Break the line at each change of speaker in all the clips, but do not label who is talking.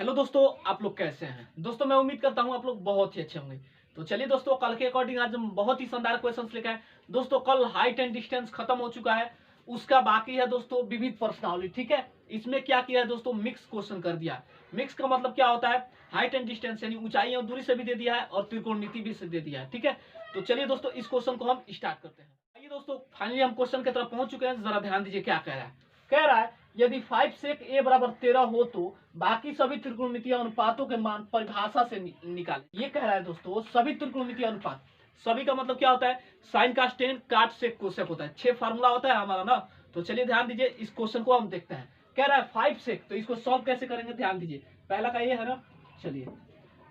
Hello दोस्तों, आप लोग कैसे हैं। दोस्तों मैं उम्मीद करता हूं आप लोग बहुत ही अच्छे होंगे। तो चलिए दोस्तों, कल के अकॉर्डिंग आज हम बहुत ही शानदार क्वेश्चंस लेकर आए। दोस्तों कल हाइट एंड डिस्टेंस खत्म हो चुका है, उसका बाकी है दोस्तों विविध पर्सनालिटी। ठीक है, इसमें क्या किया है दोस्तों, मिक्स क्वेश्चन कर दिया। मिक्स का मतलब क्या होता है, हाइट एंड डिस्टेंस यानी ऊंचाई और दूरी से भी दे दिया है और त्रिकोणमिति भी से दे दिया है। ठीक है, तो चलिए दोस्तों इस क्वेश्चन को हम स्टार्ट करते हैं। आइए दोस्तों, फाइनली हम क्वेश्चन की तरफ पहुंच चुके हैं। जरा ध्यान दीजिए क्या कह रहा है। कह रहा है यदि 5 sec a बराबर 13 हो तो बाकी सभी त्रिकोणमितीय अनुपातों के मान परिभाषा से निकालें। ये कह रहा है दोस्तों सभी त्रिकोणमितीय अनुपात, सभी का मतलब क्या होता है, साइन का टेन काट सेक कोसेक होता है। 6 फार्मूला होता है हमारा ना। तो चलिए ध्यान दीजिए, इस क्वेश्चन को हम देखते हैं। कह रहा है 5 sec, तो इसको सॉल्व कैसे करेंगे ध्यान दीजिए। पहला का ये है ना, चलिए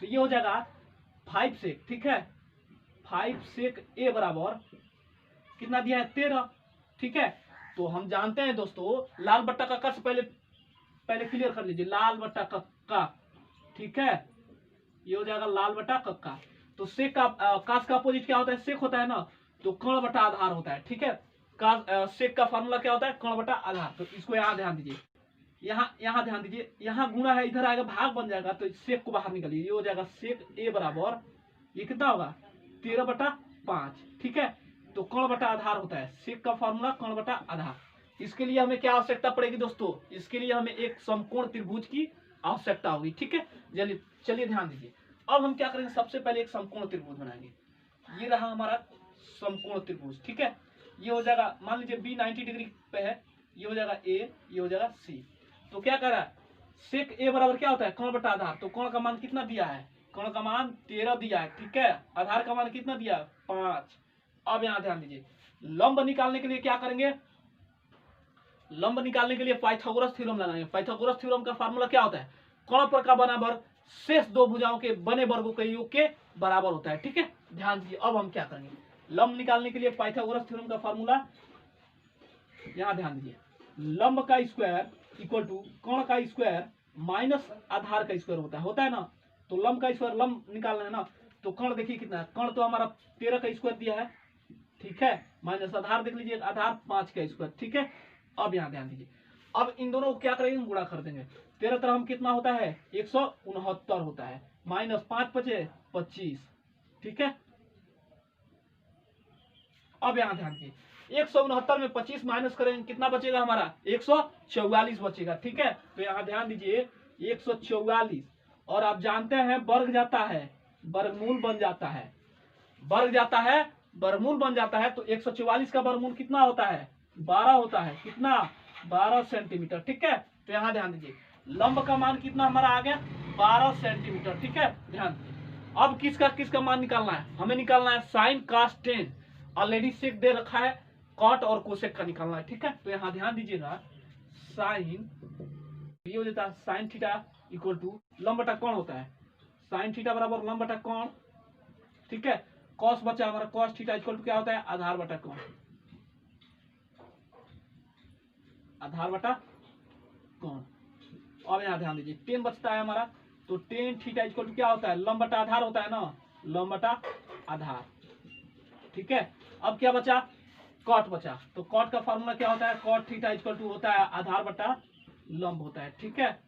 तो ये हो जाएगा 5 sec। ठीक है, 5 sec a बराबर कितना दिया है, 13। ठीक है, तो हम जानते हैं दोस्तों लाल बट्टा का से पहले क्लियर कर लीजिए, लाल बट्टा का। ठीक है, ये हो जाएगा लाल बट्टा का। तो सेक का कास का अपोजिट क्या होता है, सेक होता है ना, तो कर्ण बट्टा आधार होता है। ठीक है, सेक का फार्मूला क्या होता है, कर्ण बट्टा आधार। तो इसको यहाँ ध्यान दीजिए, यहाँ ध्यान दीजिए, यहाँ गुणा है, इधर आएगा भाग बन जाएगा, तो सेक को बाहर निकालिए। ये हो जाएगा सेक ए बराबर ये कितना होगा, 13/5। ठीक है, तो कर्ण बटा आधार होता है, सेक का फार्मूला कर्ण बटा आधार। इसके लिए हमें क्या आवश्यकता पड़ेगी दोस्तों, इसके लिए हमें एक समकोण त्रिभुज की आवश्यकता होगी। ठीक है, चलिए ध्यान दीजिए। अब हम क्या करेंगे, सबसे पहले एक समकोण त्रिभुज बनाएंगे। ये रहा हमारा समकोण त्रिभुज। ठीक है, ये हो जाएगा, मान लीजिए बी 90 डिग्री पे है, ये हो जाएगा ए, ये हो जाएगा सी। तो क्या कर रहा है, सेक ए बराबर क्या होता है, कर्ण बटा आधार। तो कर्ण का मान कितना दिया है, कर्ण का मान 13 दिया है। ठीक है, आधार का मान कितना दिया है, 5। अब यहां ध्यान दीजिए, लंब निकालने के लिए क्या करेंगे, लंब निकालने के लिए पाइथागोरस थ्योरम लगाएंगे। पाइथागोरस थ्योरम का फार्मूला क्या होता है, कर्ण पर का बना वर्ग शेष दो भुजाओं के बने वर्गों के योग के बराबर होता है। ठीक है, ध्यान दीजिए। अब हम क्या करेंगे, लंब निकालने के लिए पाइथागोरस थ्योरम का फार्मूला, यहां ध्यान दीजिए, लंब का स्क्वायर इक्वल टू कर्ण का स्क्वायर माइनस आधार का स्क्वायर होता है ना। तो लंब का स्क्वायर, लंब निकालना है ना, तो कर्ण देखिए कितना है, कर्ण तो हमारा 13 का स्क्वायर दिया है। ठीक है, माइनस आधार देख लीजिए, आधार 5 का स्क्वायर। ठीक है, अब यहां ध्यान दीजिए, अब इन दोनों को क्या करेंगे, गुणा कर देंगे। 13 तरह हम कितना होता है, 169 होता है, माइनस 5 बचे 25। ठीक है, अब यहां ध्यान दीजिए, 169 में 25 माइनस करेंगे, कितना बचेगा हमारा, 144 बचेगा। ठीक है, तो यहां ध्यान दीजिए 144, और आप जानते हैं वर्ग जाता है वर्गमूल बन जाता है, वर्ग जाता है वर्गमूल बन जाता है। तो 144 का वर्गमूल कितना होता है, 12 होता है। कितना, 12 सेंटीमीटर। ठीक है, तो यहां ध्यान दीजिए, लंब का मान कितना हमारा आ गया, 12 सेंटीमीटर। ठीक है, ध्यान दीजिए। अब किसका मान निकालना है, हमें निकालना है साइन कास टेन। ऑलरेडी सेक दे रखा है, कॉट और कोसेक का निकालना है। ठीक है, तो यहां ध्यान दीजिएगा, साइन, ये हो जाता है साइन थीटा इक्वल टू लंब बटा कोण होता है, साइन थीटा बराबर लंब बटा कोण। ठीक है, कॉस बचा हमारा, कॉस थीटा इक्वल टू क्या होता है, आधार बटा कोण, आधार बटा कोण। अब यहां ध्यान दीजिए, टेन बचता है हमारा, तो टेन थीटा इक्वल टू क्या होता है, लंब बटा आधार होता है ना, लंब बटा आधार। ठीक है, अब क्या बचा, कॉट बचा। तो कॉट का फार्मूला क्या होता है, कॉट थीटा इक्वल टू होता है आधार बटा लंब होता है। ठीक है,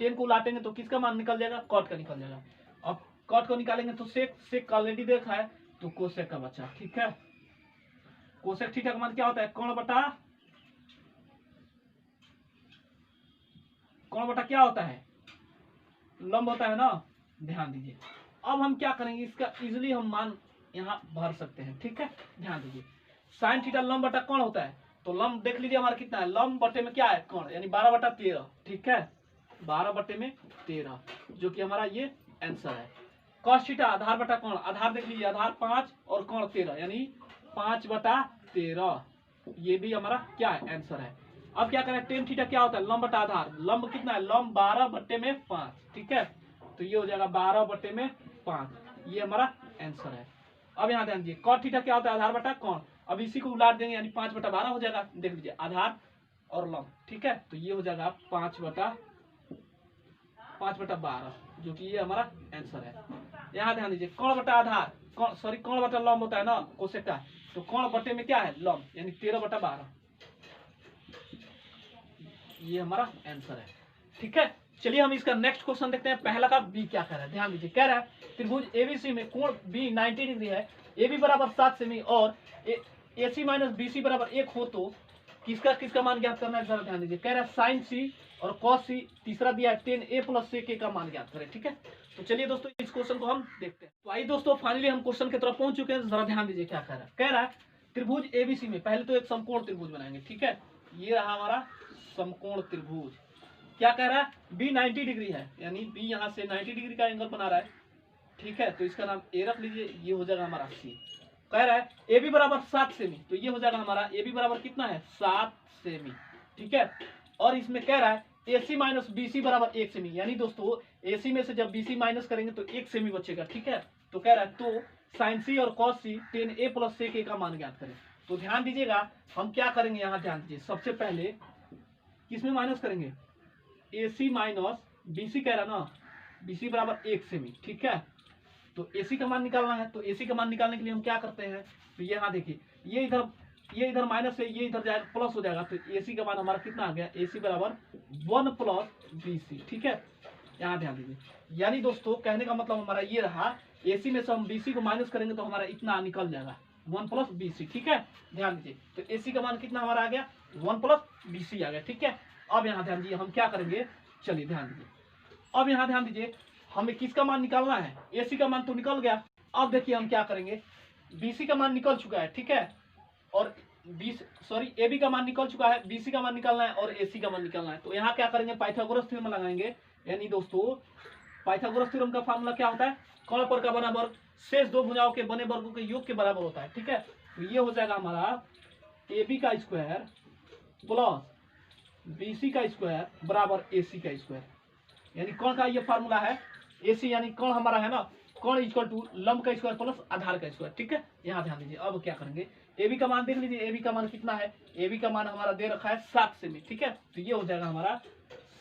10 को उलाटेंगे तो किसका मान निकल जाएगा, कॉट का निकल जाएगा। अब कॉट को निकालेंगे तो सेक ऑलरेडी देखा है, तो कोसेक का बचा। ठीक है, कोसेक थीटा का मान क्या होता है, कर्ण बटा क्या होता है, लंब होता है ना। ध्यान दीजिए, अब हम क्या करेंगे, इसका इजिली हम मान यहाँ भर सकते हैं। ठीक है, ध्यान दीजिए, साइन थीटा लंब बटा कर्ण होता है, तो लंब देख लीजिए हमारा कितना है, लंब बटे में क्या है, कर्ण, यानी 12/13। ठीक है, 12/13, जो कि हमारा ये आंसर है। कॉस थीटा आधार बटा कोण, आधार देख लीजिए, आधार 5 और कोण 13, यानी 5/13, ये भी हमारा क्या है, आंसर है। अब क्या करें, टेन थीटा क्या होता है, लंब बटा आधार, लंब कितना है, लंब 12/5। ठीक है, तो ये हो जाएगा 12/5, ये हमारा आंसर है। अब यहाँ ध्यान दीजिए, कॉट थीटा क्या होता है, आधार बटा कोण। अब इसी को उलाट देंगे, यानी 5/12 हो जाएगा। देख लीजिए, आधार और लंब। ठीक है, तो ये हो जाएगा 5/12, जो कि ये हमारा आंसर है। यहाँ ध्यान दीजिए, कर्ण बटा आधार, कर्ण बटा लंब होता है ना कोसेक का, तो कर्ण बटे में क्या है, लंब, यानी 13/12, ये हमारा आंसर है। ठीक है, चलिए हम इसका नेक्स्ट क्वेश्चन देखते हैं। पहला का बी क्या कह रहा है, ध्यान दीजिए। कह रहा है त्रिभुज एबीसी में कोण बी 90 डिग्री है, ए बी बराबर 7 सेमी और ए सी माइनस बी सी बराबर 1 हो तो किसका किसका मान ज्ञात करना है, जरा ध्यान दीजिए। कह रहा है साइन सी और कॉस सी, तीसरा दिया है टेन ए प्लस सेक ए का मान ज्ञात करें। ठीक है, तो चलिए दोस्तों इस क्वेश्चन को हम देखते हैं। तो आइए दोस्तों फाइनली हम क्वेश्चन की तरफ पहुंच चुके हैं। जरा ध्यान दीजिए क्या कह रहा है। कह रहा है त्रिभुज एबीसी में पहले तो एक समकोण त्रिभुज बनाएंगे। ठीक है, ये रहा हमारा समकोण त्रिभुज। क्या कह रहा है, बी 90 डिग्री है, यानी बी यहाँ से 90 डिग्री का एंगल बना रहा है। ठीक है, तो इसका नाम ए रख लीजिए, ये हो जाएगा हमारा सी। कह रहा है ए बी बराबर 7 सेमी, तो ये हो जाएगा हमारा ए बी बराबर कितना है 7 सेमी। ठीक है, और इसमें कह रहा है ए सी माइनस बी सी बराबर 1 सेमी, यानी दोस्तों ए सी में से जब बी सी माइनस करेंगे तो 1 सेमी बचेगा। ठीक है, तो कह रहा है तो साइन सी और कॉस सी टेन ए प्लस सेक ए का मान ज्ञात करें। तो ध्यान दीजिएगा हम क्या करेंगे, यहाँ ध्यान दीजिए। सबसे पहले किसमें माइनस करेंगे, ए सी माइनस बी सी कह रहा ना, बी सी बराबर 1 सेमी। ठीक है, तो ए सी का मान निकालना है, तो ए सी का मान निकालने के लिए हम क्या करते हैं, तो यहाँ देखिए ये इधर माइनस है, ये इधर जाएगा प्लस हो जाएगा, तो ए सी का मान हमारा कितना आ गया, ए सी बराबर 1 प्लस बी सी। ठीक है, यहाँ ध्यान दीजिए, यानी दोस्तों कहने का मतलब हमारा ये रहा, ए सी में से हम बी सी को माइनस करेंगे तो हमारा इतना निकल जाएगा 1 प्लस बी सी। ठीक है, ध्यान दीजिए, तो ए सी का मान कितना हमारा आ गया 1 प्लस बी सी आ गया। ठीक है, अब यहाँ ध्यान दीजिए हम क्या करेंगे, चलिए ध्यान दीजिए। अब यहाँ ध्यान दीजिए हमें किसका मान निकालना है, ए सी का मान तो निकल गया। अब देखिए हम क्या करेंगे, बी सी का मान निकल चुका है। ठीक है, और ए बी का मान निकल चुका है, बी सी का मान निकालना है और ए सी का मान निकालना है। तो यहाँ क्या करेंगे, पाइथागोरस थ्योरम लगाएंगे। यानी दोस्तों पाइथागोरस थ्योरम का फार्मूला क्या होता है, कर्ण पर का बना वर्ग शेष दो भुजाओं के बने वर्गों के योग के बराबर होता है। ठीक है, तो ये हो जाएगा हमारा ए बी का स्क्वायर प्लस बी सी का स्क्वायर बराबर ए सी का स्क्वायर। यानी कर्ण का ये फार्मूला है, ए सी यानी कर्ण हमारा है ना, कर्ण इक्वल टू लंब का स्क्वायर प्लस आधार का स्क्वायर। ठीक है, यहाँ ध्यान दीजिए। अब क्या करेंगे, ए बी का मान देख लीजिए, ए बी का मान कितना है, ए बी का मान हमारा दे रखा है 7 सेमी। ठीक है, तो ये हो जाएगा हमारा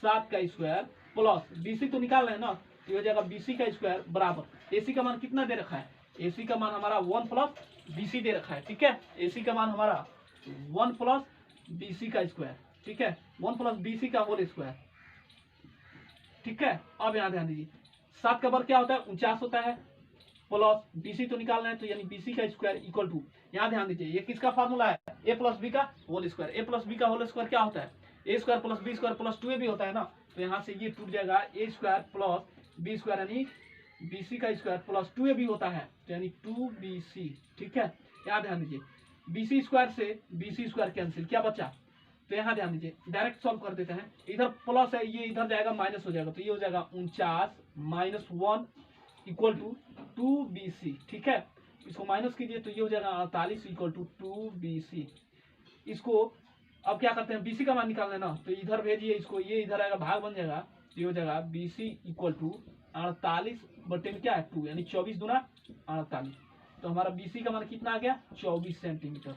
7 का स्क्वायर प्लस बी सी तो निकाल रहे हैं ना, तो ये हो जाएगा बी सी का स्क्वायर बराबर ए सी का मान कितना दे रखा है, ए सी का मान हमारा 1 प्लस बी सी दे रखा है। ठीक है, ए सी का मान हमारा 1 प्लस बी सी का स्क्वायर। ठीक है, 1 प्लस बी सी का होल स्क्वायर। ठीक है, अब यहाँ ध्यान दीजिए 7 का वर्ग क्या होता है 49 होता है, प्लस बीसी तो निकालना है, तो यानी बीसी का स्क्वायर इक्वल टू, यहाँ ध्यान दीजिए ये किसका फार्मूला है, ए प्लस बी का whole square. A plus B का होल स्क्वायर क्या होता है, A square plus B square plus 2 A भी होता है ना, तो यहाँ से ये टूट जाएगा, ए स्क्वायर प्लस बी स्क्वायर यानी बीसी का स्क्वायर प्लस 2 ए भी होता है, तो यानी 2bc। ठीक है, यहाँ ध्यान दीजिए बीसी स्क्वायर से बीसी स्क्वायर कैंसिल, क्या बचा, तो यहाँ ध्यान दीजिए डायरेक्ट सॉल्व कर देते हैं, इधर प्लस है ये इधर जाएगा माइनस हो जाएगा, तो ये हो जाएगा 49 माइनस 1 इक्वल टू 2bc। ठीक है, इसको माइनस कीजिए तो ये हो जाएगा 48 इक्वल टू 2bc। इसको अब क्या करते हैं, bc का मान निकालना है ना, तो इधर भेजिए इसको, ये इधर आएगा भाग बन जाएगा, तो ये हो जाएगा bc इक्वल टू 48 बटे में क्या है 2, यानी 24 दूना 48। तो हमारा bc का मान कितना आ गया 24 सेंटीमीटर।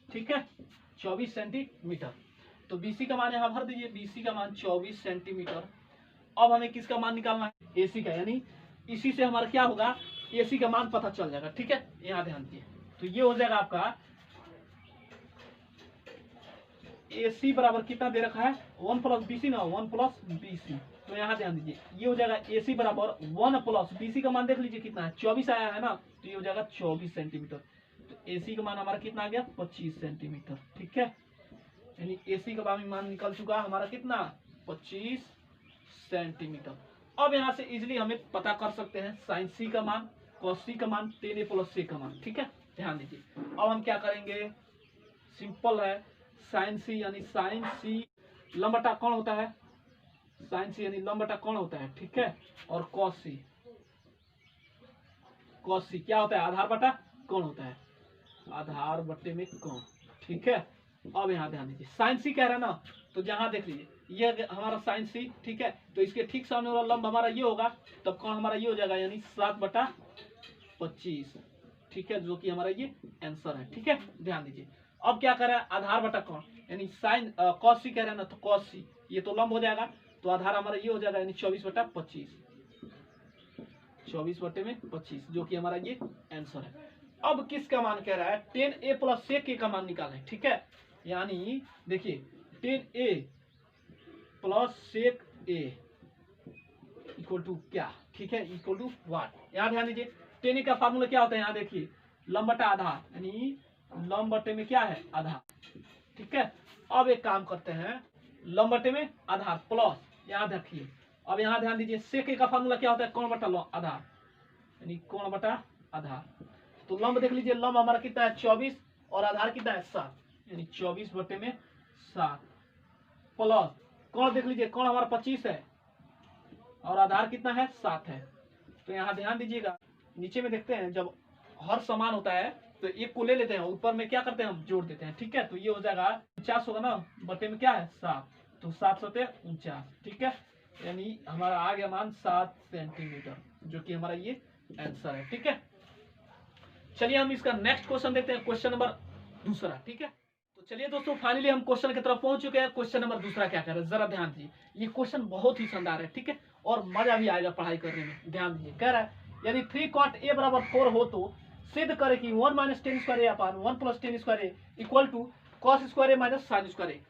ठीक है, 24 सेंटीमीटर। तो BC का मान यहाँ भर दीजिए, BC का मान 24 सेंटीमीटर। अब हमें किसका मान निकालना है, AC का, यानी इसी से हमारा क्या होगा AC का मान पता चल जाएगा। ठीक है, यहाँ ध्यान दीजिए, तो ये हो जाएगा आपका AC बराबर कितना दे रखा है 1 प्लस BC ना, 1 प्लस BC। तो यहाँ ध्यान दीजिए ये हो जाएगा AC बराबर 1 प्लस BC का मान देख लीजिए कितना है 24 आया है ना, तो ये हो जाएगा 24 सेंटीमीटर। तो AC का मान हमारा कितना आ गया 25 सेंटीमीटर। ठीक है, यानी AC का मान निकल चुका हमारा कितना 25 सेंटीमीटर। अब यहाँ से इजिली हमें पता कर सकते हैं साइन C का मान, cos C का मान, tan A प्लस C का मान। ठीक है, ध्यान दीजिए अब हम क्या करेंगे, सिंपल है, साइन C यानी साइन C लंब बटा कोण होता है, साइन C यानी लंब बटा कोण होता है। ठीक है, और cos C क्या होता है आधार बटा कोण होता है, आधार बट्टे में कोण। ठीक है, अब यहाँ ध्यान दीजिए साइन C कह रहा है ना, तो जहाँ देख लीजिए ये हमारा साइन C। ठीक है, तो इसके ठीक सामने वाला लंब हमारा ये होगा, तब कोण हमारा ये हो जाएगा यानी 7/25। ठीक है, जो कि हमारा ये आंसर है। ठीक है, ध्यान दीजिए अब क्या कर रहा है आधार बटा कोण, यानी साइन cos C कह रहा है ना, तो cos C ये तो लंब हो जाएगा, तो आधार हमारा ये हो जाएगा यानी 24/25, 24/25 जो कि हमारा ये आंसर है। अब किसका मान कह रहा है tan A plus sec A का मान निकालें। ठीक है, यानी देखिए 10a plus sec a equal to क्या, ठीक है, इक्वल टू वाट। यहाँ ध्यान दीजिए 10a का फार्मूला क्या होता है, यहाँ देखिए लंब बटा आधार, यानी लंब बटे में क्या है आधार, ठीक है। अब एक काम करते हैं, लंब बटे में आधार प्लस, यहाँ देखिए अब यहाँ ध्यान दीजिए सेक a का फार्मूला क्या होता है, कोण बटा आधार, यानी कोण बटा आधार। तो लंब देख लीजिए, लंब हमारा कितना है 24 और आधार कितना है 7, यानी 24 बटे में 7 प्लस कोण देख लीजिए, कोण हमारा 25 है और आधार कितना है 7 है। तो यहाँ ध्यान दीजिएगा, नीचे में देखते हैं जब हर समान होता है तो एक को ले लेते हैं, ऊपर में क्या करते हैं हम जोड़ देते हैं, ठीक है। तो ये हो जाएगा 49 होगा ना, बटे में क्या है 7, तो 7 सते 49, ठीक है, यानी हमारा आ गया मान 7 सेंटीमीटर, जो कि हमारा ये आंसर है, ठीक है। चलिए हम इसका नेक्स्ट क्वेश्चन देखते हैं, क्वेश्चन नंबर दूसरा, ठीक है। तो चलिए दोस्तों फाइनली हम क्वेश्चन की तरफ पहुंच चुके हैं। क्वेश्चन नंबर दूसरा क्या कह रहा है, जरा ध्यान दीजिए, ये क्वेश्चन बहुत ही शानदार है, ठीक है, और मजा भी आएगा पढ़ाई करने में। ध्यान दीजिए, कह रहा है यदि 3 cot a बराबर 4 हो तो सिद्ध करे कि 1 minus 10 square A upon 1 plus 10 square A equal to cos square A minus sine square A.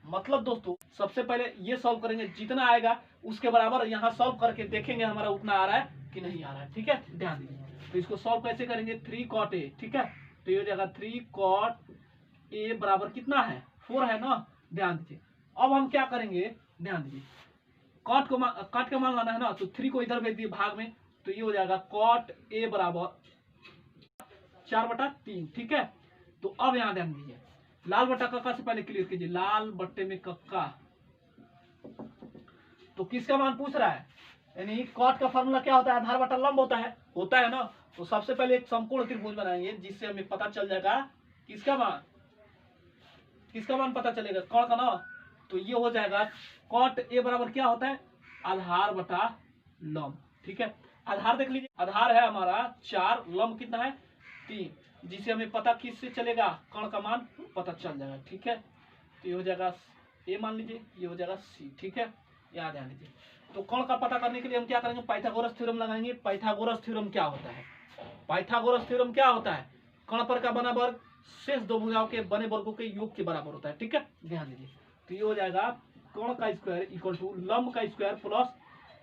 मतलब दोस्तों सबसे पहले ये सॉल्व करेंगे, जितना आएगा उसके बराबर यहाँ सॉल्व करके देखेंगे हमारा उतना आ रहा है कि नहीं आ रहा है, ठीक है। ध्यान दीजिए, तो इसको सॉल्व कैसे करेंगे, 3 cot a, ठीक है, तो ये हो जाएगा 3 cot a बराबर कितना है 4 है ना। ध्यान दीजिए, अब हम क्या करेंगे, ध्यान दीजिए, कॉट का मान लाना है ना, तो 3 को इधर भेज दिए भाग में, तो ये हो जाएगा cot a बराबर 4/3, ठीक है। तो अब यहाँ ध्यान दीजिए, लाल बटा कक्का से पहले क्लियर कीजिए, लाल बट्टे में कक्का, तो किसका मान पूछ रहा है, यानी कॉट का फार्मूला क्या होता है, आधार बटा लंब होता है ना। तो सबसे पहले एक समकोण त्रिभुज बनाएंगे जिससे हमें पता चल जाएगा किसका मान पता चलेगा, कौन का ना। तो ये हो जाएगा कॉट ए बराबर क्या होता है, आधार बटा लंब, ठीक है। आधार देख लीजिए, आधार है हमारा 4, लंब कितना है 3, जिसे हमें पता किससे चलेगा, कण का मान पता चल जाएगा, ठीक है। तो ये हो जाएगा ए मान लीजिए, ये हो जाएगा सी, ठीक है, याद ध्यान लीजिए। तो कण का पता करने के लिए हम क्या करेंगे, पाइथागोरस थ्योरम लगाएंगे। पाइथागोरस थ्योरम क्या होता है, पाइथागोरस थ्योरम क्या होता है, कण पर का बना वर्ग शेष दो भुजाओं के बने वर्गों के योग के बराबर होता है, ठीक है, ध्यान दीजिए। तो ये हो जाएगा कण का स्क्वायर इक्वल टू लंब का स्क्वायर प्लस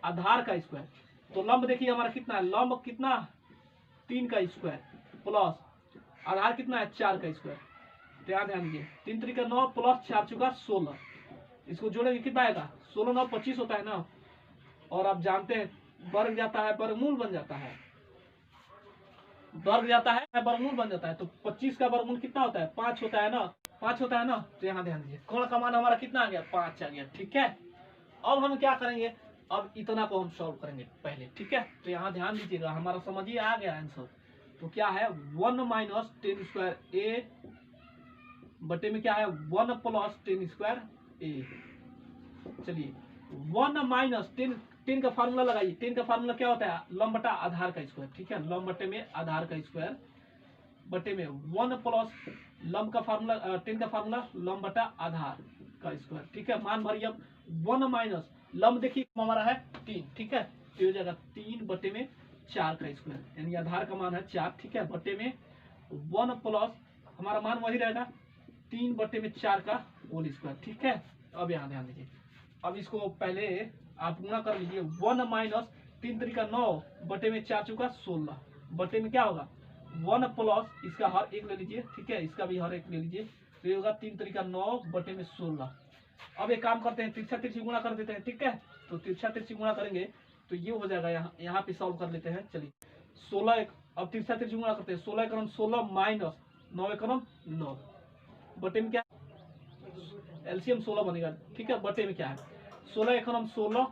आधार का स्क्वायर। तो लंब देखिए हमारा कितना है, लंब कितना 3 का स्क्वायर प्लस आधार कितना है 4 का स्क्वायर। ध्यान दीजिए, 3 3 का 9 प्लस 4 चुका 16, इसको जोड़ेंगे कितना आएगा, 16 9 25 होता है ना। और आप जानते हैं वर्ग जाता है वर्गमूल बन जाता है, वर्ग जाता है वर्गमूल बन जाता है। तो 25 का वर्गमूल कितना होता है 5 होता है ना, 5 होता है ना। तो यहाँ ध्यान दीजिए, कोण का मान हमारा कितना आ गया 5 आ गया, ठीक है। अब हम क्या करेंगे, अब इतना को हम सॉल्व करेंगे पहले, ठीक है। तो यहाँ ध्यान दीजिएगा, हमारा समझिए आ गया आंसर। तो क्या है 1 माइनस 10 स्क्वायर ए बटे में क्या है 1 प्लस 10 स्क्वायर ए। चलिए 1 माइनस 10 का फार्मूला लगाइए, 10 का फार्मूला क्या होता है, लंब बटा आधार का स्क्वायर, ठीक है, लंब बटे में आधार का स्क्वायर बटे में 1 प्लस लंब का फार्मूला 10 का फार्मूला लंब बटा आधार का स्क्वायर, ठीक है। मान भरिए अब 1 माइनस लंब देखिए हमारा है 3, ठीक है, तो हो जाएगा 3 बटे में 4 का स्क्वायर, यानी आधार का मान है 4, ठीक है, बटे में 1 प्लस हमारा मान वही रहेगा 3 बटे में 4 का होल स्क्वायर, ठीक है। अब यहाँ ध्यान दीजिए, अब इसको पहले आप गुणा कर लीजिए, 1 माइनस 3 3 का 9 बटे में 4 चुका 16 बटे में क्या होगा 1 प्लस इसका हर एक ले लीजिए, ठीक है, इसका भी हर एक ले लीजिए, तो ये होगा 3 3 का 9 बटे में 16। अब एक काम करते हैं, तिरछा तिरछी गुणा कर देते हैं, ठीक है। तो तिरछा तिरछी गुणा करेंगे तो ये हो जाएगा, यहाँ पे सॉल्व कर लेते हैं। चलिए 16 अब तिरछा तिरछी गुणा करते हैं, 16 एकम 16 माइनस 9 एकम 9 बटे में क्या एलसीएम 16 बनेगा, ठीक है, बटे में क्या है 16 एकम 16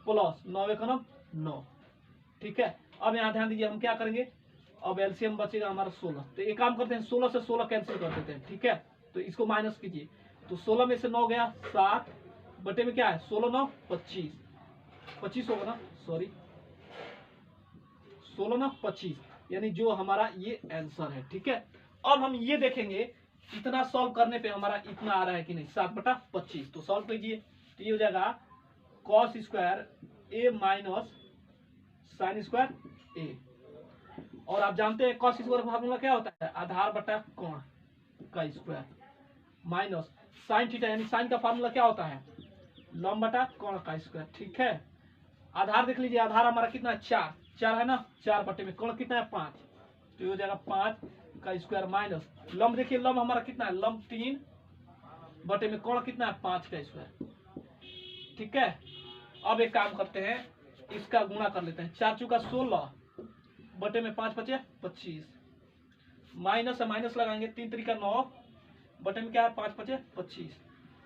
प्लस 9 एकम 9, ठीक है। अब यहाँ ध्यान दीजिए, हम क्या करेंगे, अब एलसीएम बचेगा हमारा 16, तो एक काम करते हैं 16 से 16 कैंसिल कर देते हैं, ठीक है। तो इसको माइनस कीजिए, तो 16 में से 9 गया 7 बटे में क्या है 16 9 25 होगा ना, सॉरी 16 9 25, यानी जो हमारा ये आंसर है, ठीक है। अब हम ये देखेंगे इतना सॉल्व करने पे हमारा इतना आ रहा है कि नहीं 7/25। तो सॉल्व कीजिए, तो ये हो जाएगा cos square A minus sine square ए। और आप जानते हैं कॉस स्क्वायर का फार्मूला क्या होता है, आधार बटा कोण का स्क्वायर माइनस साइन थीटा, यानी साइन का फार्मूला क्या होता है, लंब बटा कोण का स्क्वायर। ठीक है, आधार देख लीजिए, आधार हमारा कितना है, 4 4 है ना, 4 बटे में कोण कितना है 5, तो ये हो जाएगा 5 का स्क्वायर माइनस लंब, देखिए लंब हमारा कितना है, लंब 3 बटे में कोण कितना है 5 का स्क्वायर। ठीक है, अब एक काम करते हैं, इसका गुणा कर लेते हैं, 4 चौका 16 बटे में 5 बचे 25, माइनस है माइनस लगाएंगे, 3 3 का 9 बटे में क्या है 5 बचे 25।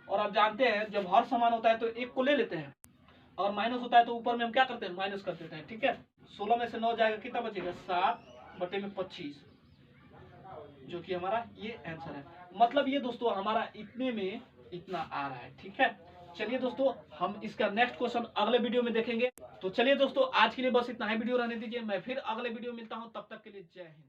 और आप जानते हैं जब हर समान होता है तो एक को ले लेते हैं, और माइनस होता है तो ऊपर में हम क्या करते हैं, माइनस कर देते हैं। ठीक है, 16 में से 9 जाएगा, कितना बचेगा 7 बटे में 25, जो कि हमारा ये आंसर है। मतलब ये दोस्तों हमारा इतने में इतना आ रहा है। ठीक है, चलिए दोस्तों हम इसका नेक्स्ट क्वेश्चन अगले वीडियो में देखेंगे। तो चलिए दोस्तों आज के लिए बस इतना ही वीडियो रहने दीजिए, मैं फिर अगले वीडियो मिलता हूं, तब तक के लिए जय हिंद।